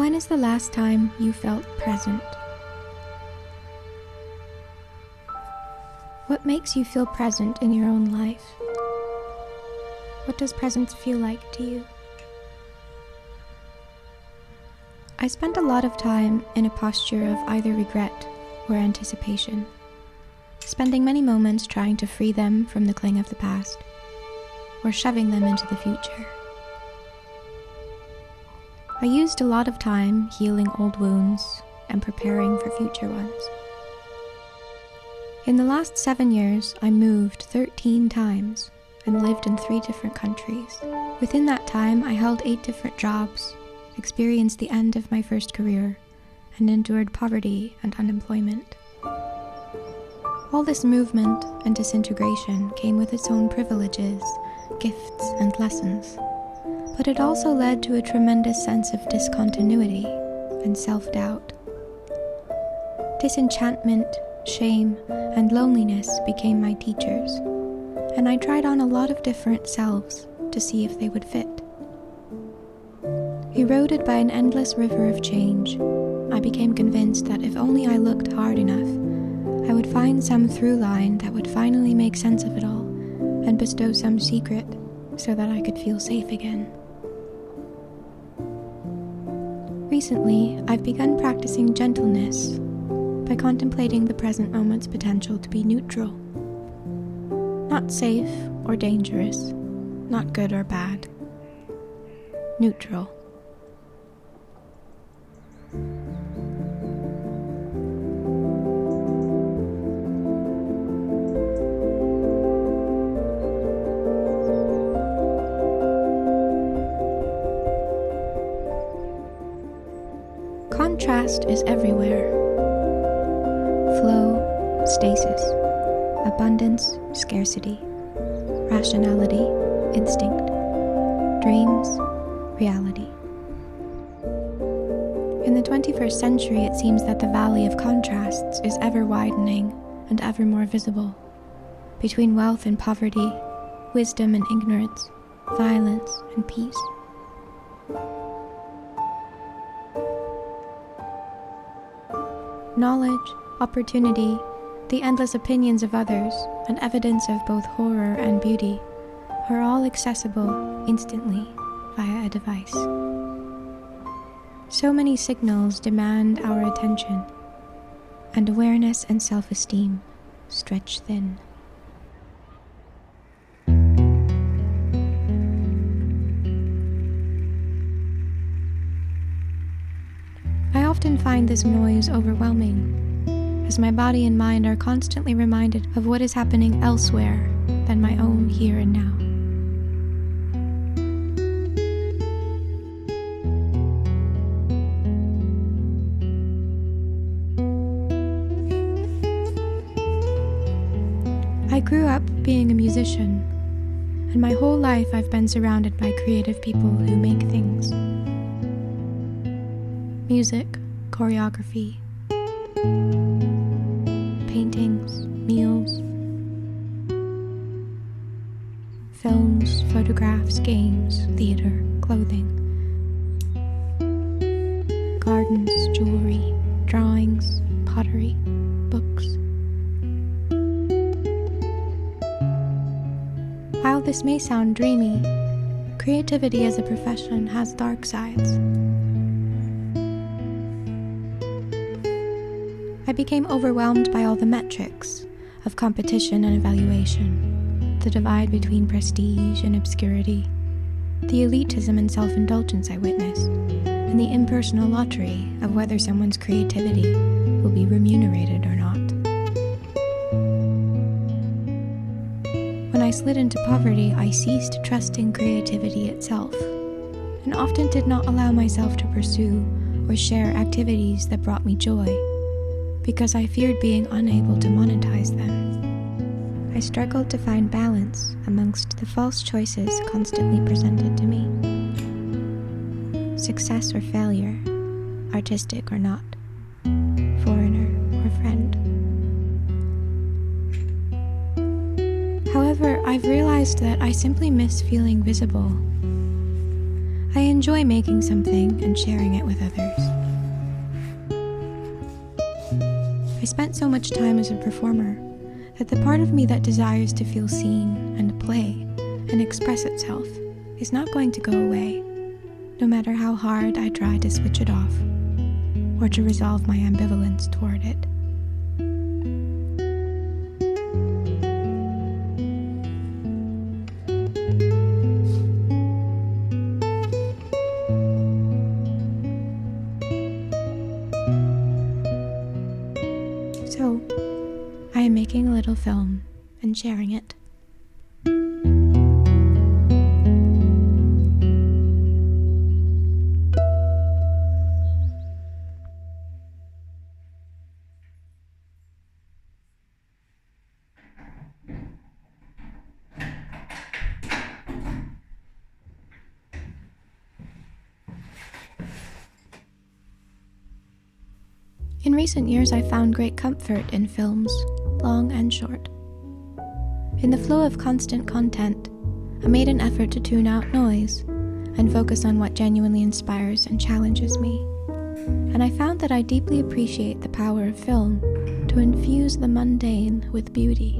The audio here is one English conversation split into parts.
When is the last time you felt present? What makes you feel present in your own life? What does presence feel like to you? I spent a lot of time in a posture of either regret or anticipation, spending many moments trying to free them from the cling of the past, or shoving them into the future. I used a lot of time healing old wounds and preparing for future ones. In the last 7 years, I moved 13 times and lived in 3 different countries. Within that time, I held 8 different jobs, experienced the end of my first career, and endured poverty and unemployment. All this movement and disintegration came with its own privileges, gifts, and lessons. But it also led to a tremendous sense of discontinuity and self-doubt. Disenchantment, shame, and loneliness became my teachers, and I tried on a lot of different selves to see if they would fit. Eroded by an endless river of change, I became convinced that if only I looked hard enough, I would find some through line that would finally make sense of it all and bestow some secret so that I could feel safe again. Recently, I've begun practicing gentleness by contemplating the present moment's potential to be neutral. Not safe or dangerous, not good or bad. Neutral. Contrast is everywhere. Flow, stasis, abundance, scarcity, rationality, instinct, dreams, reality. In the 21st century, it seems that the valley of contrasts is ever widening and ever more visible, between wealth and poverty, wisdom and ignorance, violence and peace. Knowledge, opportunity, the endless opinions of others, and evidence of both horror and beauty are all accessible instantly via a device. So many signals demand our attention, and awareness and self-esteem stretch thin. I often find this noise overwhelming, as my body and mind are constantly reminded of what is happening elsewhere than my own here and now. I grew up being a musician, and my whole life I've been surrounded by creative people who make things. Music, choreography, paintings, meals, films, photographs, games, theater, clothing, gardens, jewelry, drawings, pottery, books. While this may sound dreamy, creativity as a profession has dark sides. I became overwhelmed by all the metrics of competition and evaluation, the divide between prestige and obscurity, the elitism and self-indulgence I witnessed, and the impersonal lottery of whether someone's creativity will be remunerated or not. When I slid into poverty, I ceased trusting creativity itself, and often did not allow myself to pursue or share activities that brought me joy, because I feared being unable to monetize them. I struggled to find balance amongst the false choices constantly presented to me. Success or failure, artistic or not, foreigner or friend. However, I've realized that I simply miss feeling visible. I enjoy making something and sharing it with others. I spent so much time as a performer that the part of me that desires to feel seen and play and express itself is not going to go away, no matter how hard I try to switch it off or to resolve my ambivalence toward it. So, I am making a little film and sharing it. In recent years, I've found great comfort in films, long and short. In the flow of constant content, I made an effort to tune out noise and focus on what genuinely inspires and challenges me. And I found that I deeply appreciate the power of film to infuse the mundane with beauty,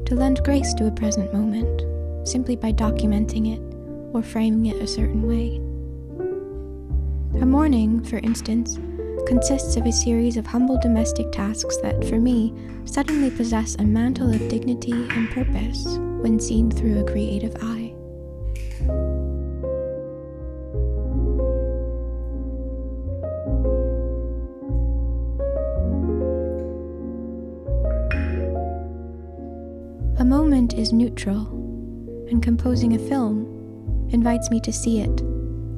to lend grace to a present moment simply by documenting it or framing it a certain way. A morning, for instance, consists of a series of humble domestic tasks that, for me, suddenly possess a mantle of dignity and purpose when seen through a creative eye. A moment is neutral, and composing a film invites me to see it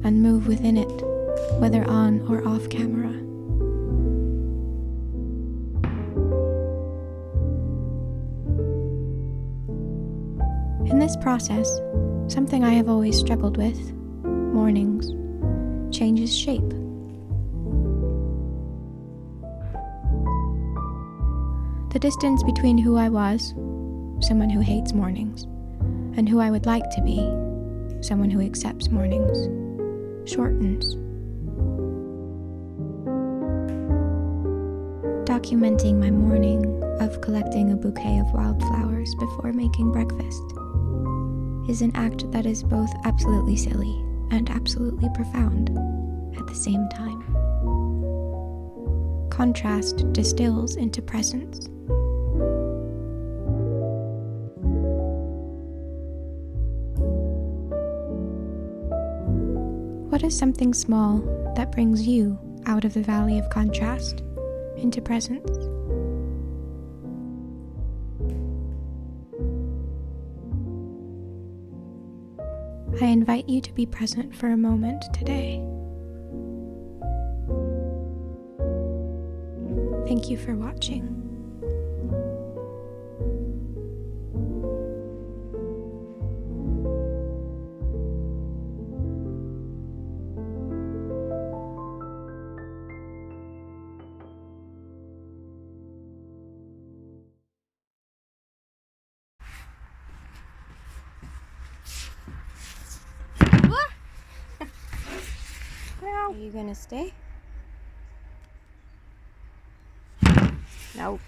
and move within it, whether on or off camera. In this process, something I have always struggled with, mornings, changes shape. The distance between who I was, someone who hates mornings, and who I would like to be, someone who accepts mornings, shortens. Documenting my morning of collecting a bouquet of wildflowers before making breakfast is an act that is both absolutely silly and absolutely profound at the same time. Contrast distills into presence. What is something small that brings you out of the valley of contrast into presence? I invite you to be present for a moment today. Thank you for watching. Are you gonna stay? No.